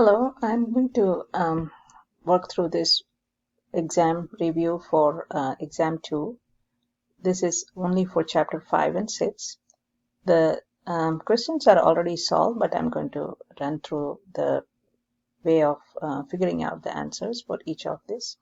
Hello, I'm going to work through this exam review for exam 2. This is only for chapter 5 and 6. The questions are already solved, but I'm going to run through the way of figuring out the answers for each of these.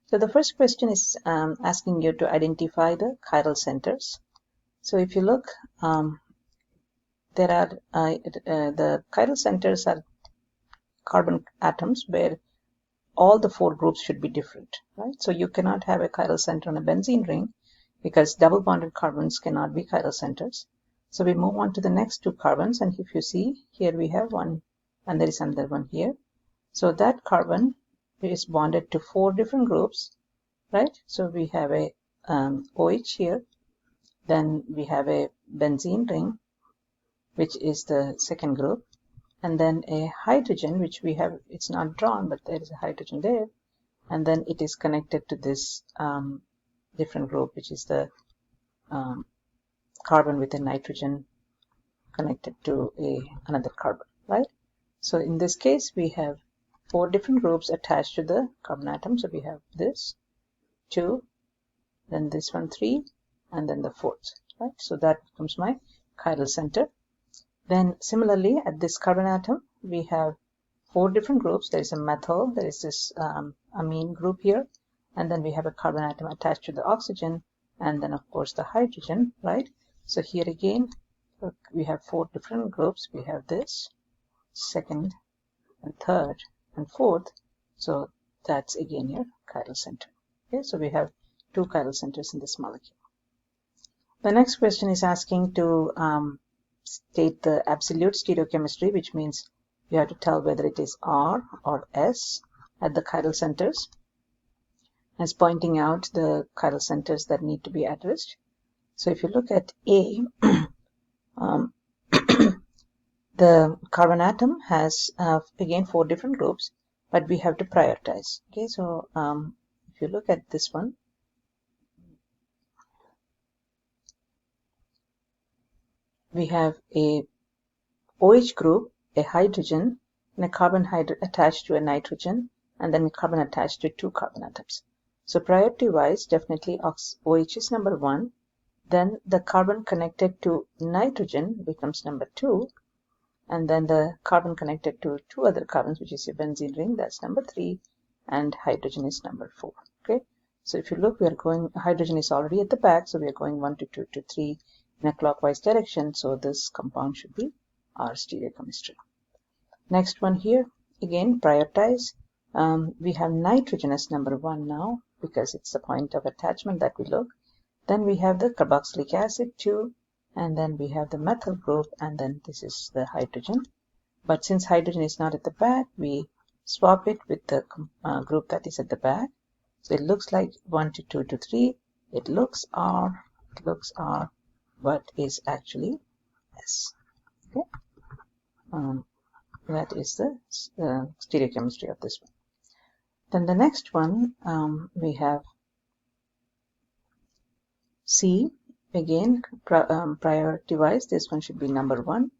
So the first question is asking you to identify the chiral centers. So if you look, there are the chiral centers are carbon atoms where all the four groups should be different, right? So you cannot have a chiral center on a benzene ring because double bonded carbons cannot be chiral centers. So we move on to the next two carbons, and if you see here we have one and there is another one here. So that carbon is bonded to four different groups, right? So we have a OH here, then we have a benzene ring, which is the second group, and then a hydrogen, which we have, it's not drawn, but there is a hydrogen there, and then it is connected to this different group, which is the carbon with a nitrogen connected to another carbon, right? So in this case, we have four different groups attached to the carbon atom. So we have this, two, then this one, three, and then the fourth, right? So that becomes my chiral center. Then similarly, at this carbon atom, we have four different groups. There is a methyl, there is this amine group here, and then we have a carbon atom attached to the oxygen, and then of course the hydrogen, right? So here again, look, we have four different groups. We have this, second, and third, and fourth. So that's again your chiral center. Okay, so we have two chiral centers in this molecule. The next question is asking to state the absolute stereochemistry, which means you have to tell whether it is R or S at the chiral centers. It's pointing out the chiral centers that need to be addressed. So if you look at A, the carbon atom has again four different groups, but we have to prioritize. Okay, so if you look at this one, we have a OH group, a hydrogen, and a carbon attached to a nitrogen, and then a carbon attached to two carbon atoms. So priority wise, definitely OH is number 1. Then the carbon connected to nitrogen becomes number 2. And then the carbon connected to two other carbons, which is a benzene ring, that's number 3. And hydrogen is number 4. Okay. So if you look, we are going, hydrogen is already at the back, so we are going 1 to 2 to 3 in a clockwise direction. So this compound should be our stereochemistry. Next one here, again, prioritize. We have nitrogen as number 1 now because it's the point of attachment that we look. Then we have the carboxylic acid 2, and then we have the methyl group, and then this is the hydrogen. But since hydrogen is not at the back, we swap it with the group that is at the back. So it looks like 1 to 2 to 3. It looks R, but is actually S. Okay. That is the stereochemistry of this one. Then the next one, we have C. Again, priority wise, this one should be number 1.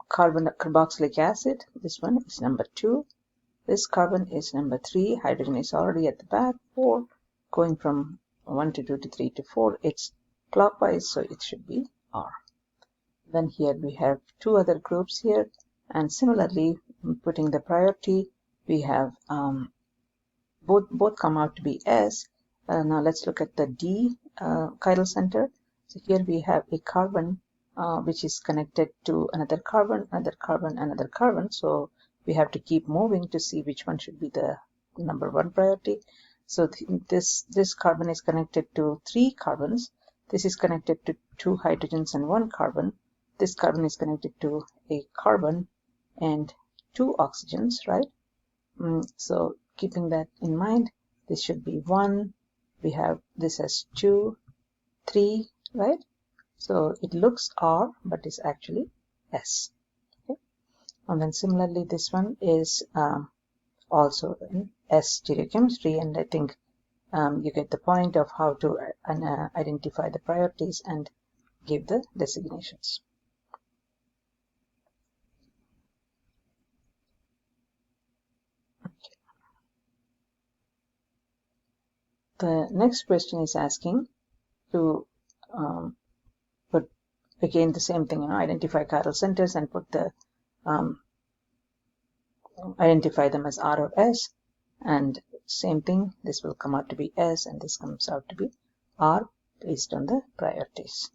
Carboxylic acid, this one is number 2. This carbon is number 3. Hydrogen is already at the back. 4. Going from 1 to 2 to 3 to 4, it's clockwise, so it should be R. Then here we have two other groups here, and similarly, putting the priority, we have both come out to be S. Now let's look at the D chiral center. So here we have a carbon which is connected to another carbon, another carbon, another carbon. So we have to keep moving to see which one should be the number 1 priority. So this carbon is connected to 3 carbons. This is connected to 2 hydrogens and 1 carbon. This carbon is connected to a carbon and 2 oxygens, right? So keeping that in mind, this should be 1. We have this as 2, 3, right? So it looks R, but is actually S. Okay? And then similarly, this one is also an S stereochemistry, and I think you get the point of how to identify the priorities and give the designations. The next question is asking to put again the same thing, identify chiral centers and put the identify them as R or S, and same thing, this will come out to be S and this comes out to be R based on the priorities.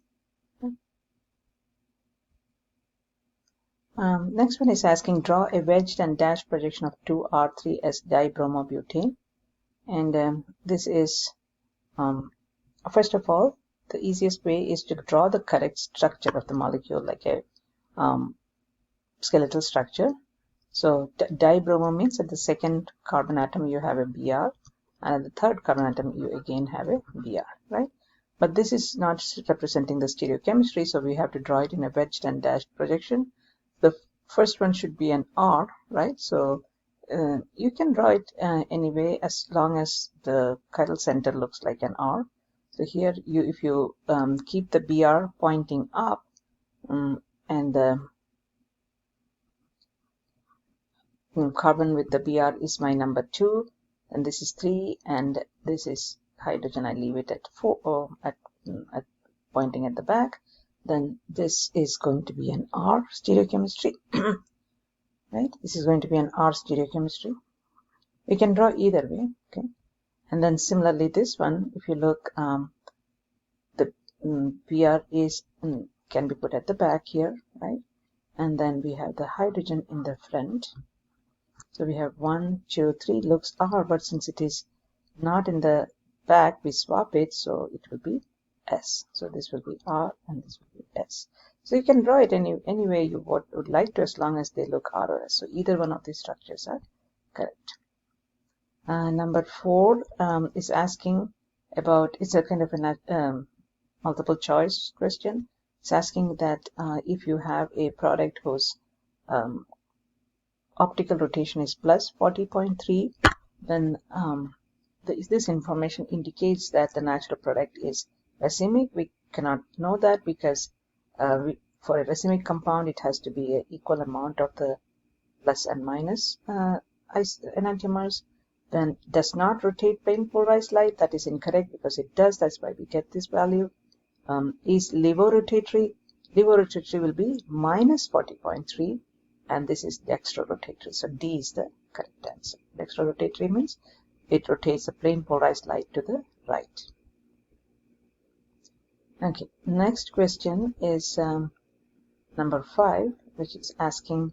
Next one is asking, draw a wedged and dashed projection of 2R3S dibromobutane, and this is first of all, the easiest way is to draw the correct structure of the molecule, like a skeletal structure. So dibromo means at the second carbon atom you have a Br, and at the third carbon atom you again have a Br, right? But this is not representing the stereochemistry, so we have to draw it in a wedged and dashed projection. The first one should be an R, right? So you can draw it anyway, as long as the chiral center looks like an R. So here, if you keep the Br pointing up, and the carbon with the Br is my number 2, and this is 3, and this is hydrogen. I leave it at 4, at pointing at the back. Then this is going to be an R stereochemistry, right? This is going to be an R stereochemistry. We can draw either way, okay? And then similarly, this one, if you look, the Br is can be put at the back here, right? And then we have the hydrogen in the front. So we have 1, 2, 3 looks R, but since it is not in the back, we swap it, so it will be S. So this will be R and this will be S. So you can draw it any way you would like to, as long as they look R or S. So either one of these structures are correct. Number 4 is asking about, it's a kind of a multiple choice question. It's asking that if you have a product whose optical rotation is plus 40.3, then this information indicates that the natural product is racemic. We cannot know that because for a racemic compound, it has to be an equal amount of the plus and minus enantiomers. Then does not rotate plane polarized light. That is incorrect because it does. That's why we get this value. Is levorotatory. Levorotatory will be minus 40.3, and this is dextrorotatory. So D is the correct answer. Dextrorotatory means it rotates the plane polarized light to the right. Okay, next question is number 5, which is asking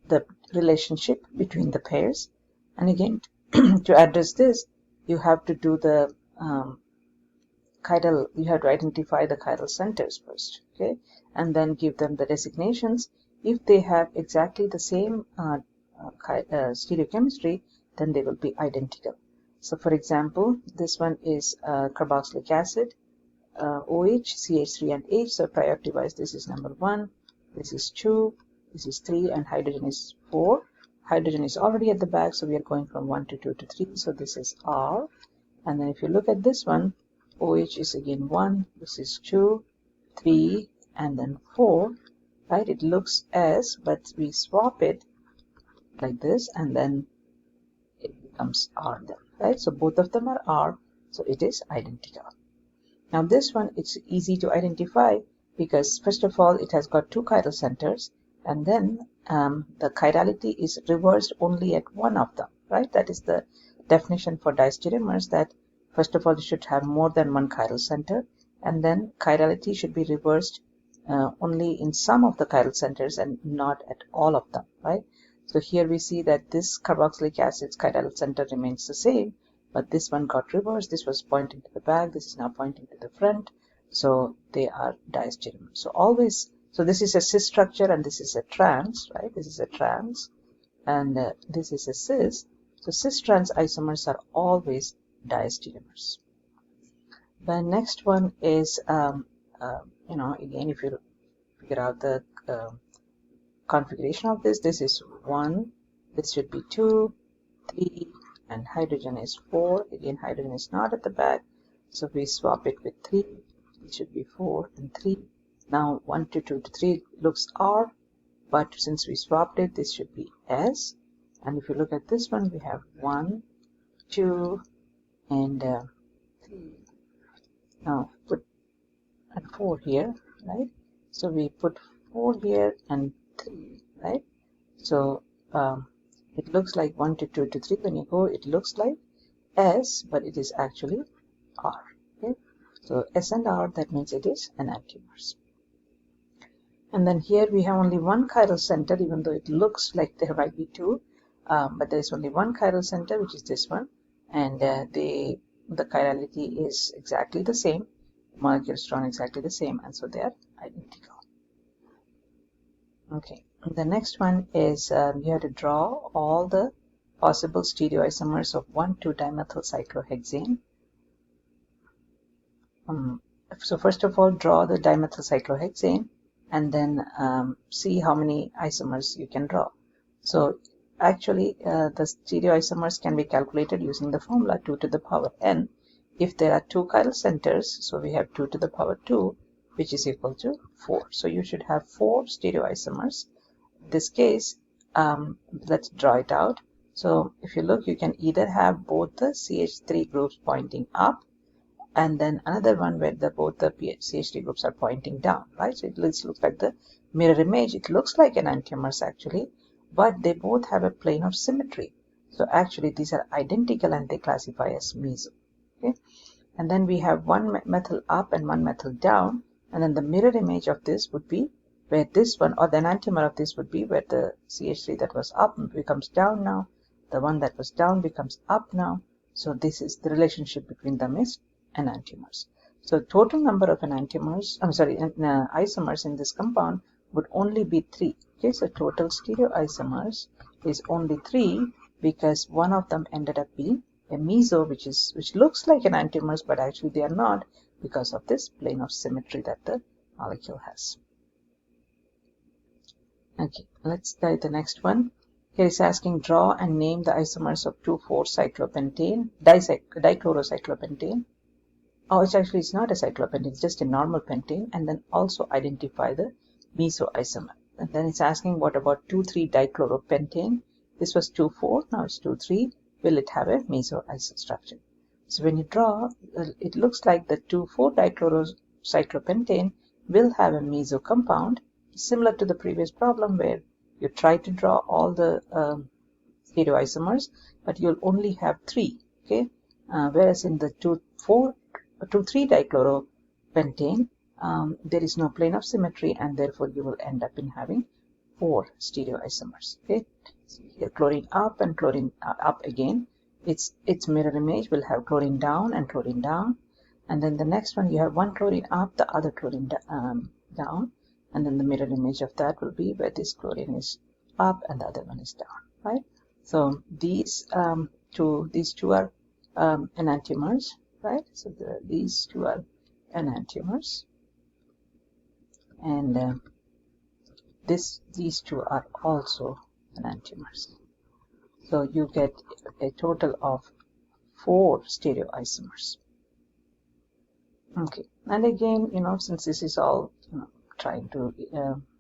the relationship between the pairs. And again, to address this, you have to do the chiral, you have to identify the chiral centers first, okay, and then give them the designations. If they have exactly the same stereochemistry, then they will be identical. So for example, this one is carboxylic acid, OH, CH3 and H. So priority wise, this is number 1, this is 2, this is 3, and hydrogen is 4. Hydrogen is already at the back, so we are going from 1 to 2 to 3, so this is R. And then if you look at this one, OH is again 1, this is 2, 3, and then 4, right? It looks S, but we swap it like this, and then it becomes R then, right? So both of them are R, so it is identical. Now this one, it's easy to identify because first of all, it has got 2 chiral centers, and then the chirality is reversed only at one of them, right? That is the definition for diastereomers, that first of all, you should have more than one chiral center, and then chirality should be reversed only in some of the chiral centers and not at all of them, right? So here we see that this carboxylic acid's chiral center remains the same, but this one got reversed. This was pointing to the back, this is now pointing to the front, so they are diastereomers. So always, so this is a cis structure and this is a trans, right? This is a trans and this is a cis. So cis-trans isomers are always diastereomers. The next one is, again, if you figure out the configuration of this, this is 1, this should be 2, 3, and hydrogen is 4. Again, hydrogen is not at the back, so we swap it with 3. It should be 4 and 3. Now 1 to 2 to 3 looks R, but since we swapped it, this should be S. And if you look at this one, we have 1, 2, and 3. Now put and 4 here, right? So we put 4 here and 3, right? So it looks like 1 to 2 to 3. When you go, it looks like S, but it is actually R. Okay? So S and R, that means it is enantiomers. And then here we have only one chiral center, even though it looks like there might be two, but there is only one chiral center, which is this one, and the chirality is exactly the same. Molecules drawn exactly the same, and so they are identical. Okay, the next one is you have to draw all the possible stereoisomers of 1,2-dimethylcyclohexane. So first of all, draw the dimethylcyclohexane and then see how many isomers you can draw. So actually, the stereoisomers can be calculated using the formula 2 to the power n. If there are two chiral centers, so we have 2 to the power 2, which is equal to 4. So you should have 4 stereoisomers. In this case, let's draw it out. So if you look, you can either have both the CH3 groups pointing up, and then another one where both the CH3 groups are pointing down, right? So it looks like the mirror image. It looks like enantiomers actually, but they both have a plane of symmetry. So actually these are identical and they classify as meso. Okay, and then we have one methyl up and one methyl down, and then the mirror image of this would be where this one, or the enantiomer of this would be where the CH3 that was up becomes down now, the one that was down becomes up now. So this is the relationship between them is enantiomers. So total number of enantiomers, isomers in this compound would only be 3. Okay, so total stereoisomers is only 3 because one of them ended up being a meso, which looks like enantiomers, but actually they are not because of this plane of symmetry that the molecule has. Okay, let's try the next one. Here is asking draw and name the isomers of 2,4-cyclopentane, dichlorocyclopentane. Oh, it's not a cyclopentane, it's just a normal pentane, and then also identify the meso isomer. And then it's asking what about 2,3-dichloropentane. This was 2,4, now it's 2,3. Will it have a meso isostructure? So when you draw, it looks like the 2,4-dichlorocyclopentane will have a meso compound, similar to the previous problem where you try to draw all the stereoisomers, but you'll only have 3. Okay, whereas in the 2,3-dichloropentane, there is no plane of symmetry, and therefore you will end up in having 4 stereoisomers. Okay, so here chlorine up and chlorine up again. Its mirror image will have chlorine down and chlorine down, and then the next one you have one chlorine up, the other chlorine down, and then the mirror image of that will be where this chlorine is up and the other one is down, right? So these two are enantiomers, right? So these two are enantiomers, and these two are also enantiomers. So you get a total of 4 stereoisomers. Okay, and again, since this is all trying to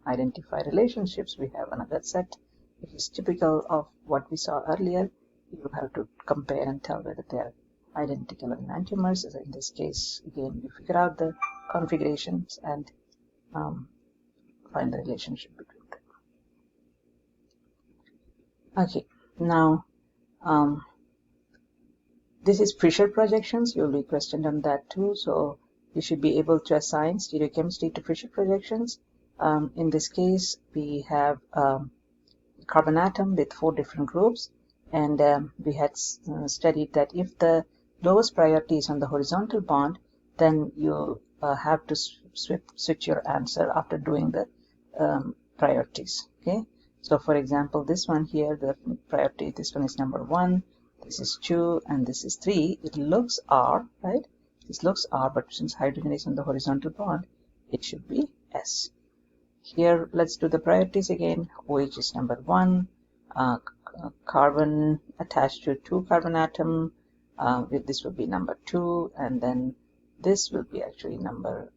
identify relationships, we have another set which is typical of what we saw earlier. You have to compare and tell whether they are identical enantiomers. As in this case, again, you figure out the configurations and find the relationship between them. Okay, now this is Fischer projections. You'll be questioned on that too, so you should be able to assign stereochemistry to Fischer projections. In this case, we have carbon atom with 4 different groups, and we had studied that if the lowest priority is on the horizontal bond, then you have to switch your answer after doing the priorities. Okay, so for example, this one here, the priority, this one is number 1, this is 2, and this is 3. It looks R, right? This looks R, but since hydrogen is on the horizontal bond, it should be S. Here, let's do the priorities again. OH is number 1, carbon attached to 2 carbon atom, this will be number 2, and then this will be actually number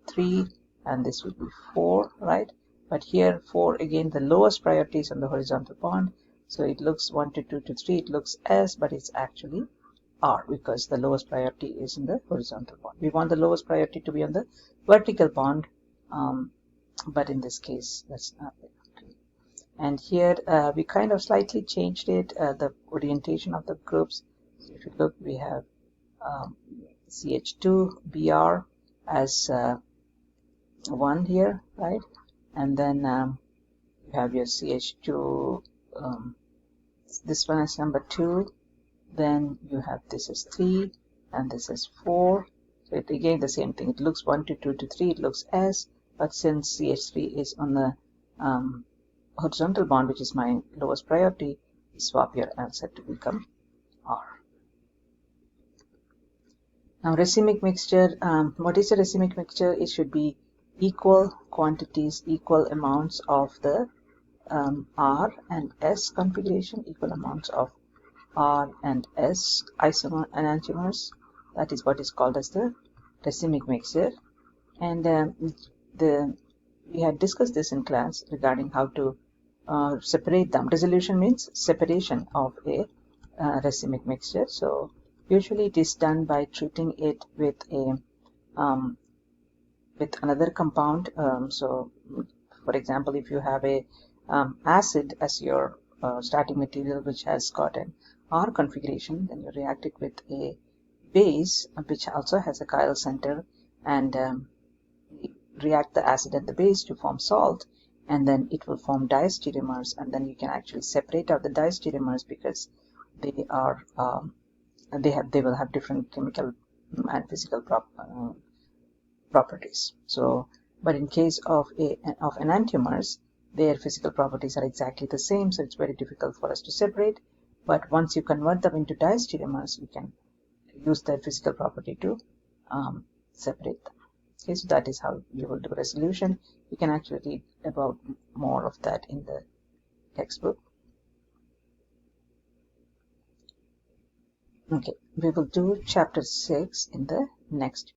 3, and this will be 4, right? But here 4, again, the lowest priority is on the horizontal bond, so it looks 1 to 2 to 3, it looks S, but it's actually R, because the lowest priority is in the horizontal bond. We want the lowest priority to be on the vertical bond, but in this case that's not it. And here we kind of slightly changed it, the orientation of the groups. So if you look, we have CH2Br as 1 here, right? And then you have your CH2, this one is number 2, then you have this is 3, and this is 4. So it again the same thing, it looks 1 to 2 to 3, it looks S, but since CH3 is on the horizontal bond, which is my lowest priority, swap your answer to become R. Now racemic mixture, what is a racemic mixture? It should be equal quantities, equal amounts of the R and S configuration, equal amounts of R and S isomer enantiomers. That is what is called as the racemic mixture. And we had discussed this in class regarding how to separate them. Dissolution means separation of a racemic mixture. So usually it is done by treating it with a with another compound. So for example, if you have a acid as your starting material which has got an R configuration, then you react it with a base which also has a chiral center, and react the acid and the base to form salt, and then it will form diastereomers, and then you can actually separate out the diastereomers because they are they will have different chemical and physical properties. So, but in case of enantiomers, their physical properties are exactly the same, so it's very difficult for us to separate. But once you convert them into diastereomers, you can use their physical property to separate them. Okay, so that is how you will do resolution. You can actually read about more of that in the textbook. Okay, we will do chapter 6 in the next